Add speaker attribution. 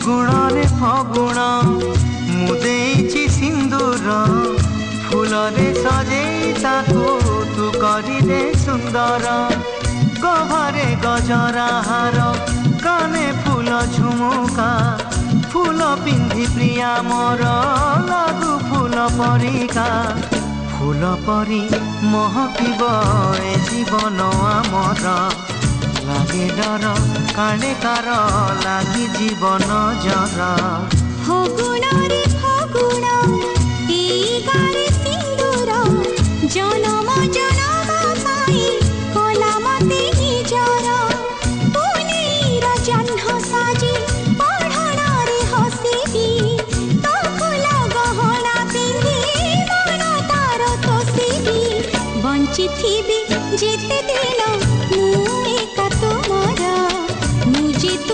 Speaker 1: ଫଗୁଣରେ ଫଗୁଣ ମୁଁ ଦେଇଛି ସିନ୍ଦୁର ଫୁଲରେ ସଜେଇ ତାକୁ ତୁ କରିଦେ ସୁନ୍ଦର ଗହରେ ଗଜରା ହାର କାନେ ଫୁଲ ଝୁମୁକା फूल पिंधि प्रिया मोर लागू फूल परिका फूल परी महकिब ए जीवन आमर लागे डर काणे कार लागी जीवन जर
Speaker 2: फगुण रे फगुण एई गारे सिंदूर जनम जनम पाई कोला मते निजर पुनीर जह्न साजी बंची थी भी जेते दिन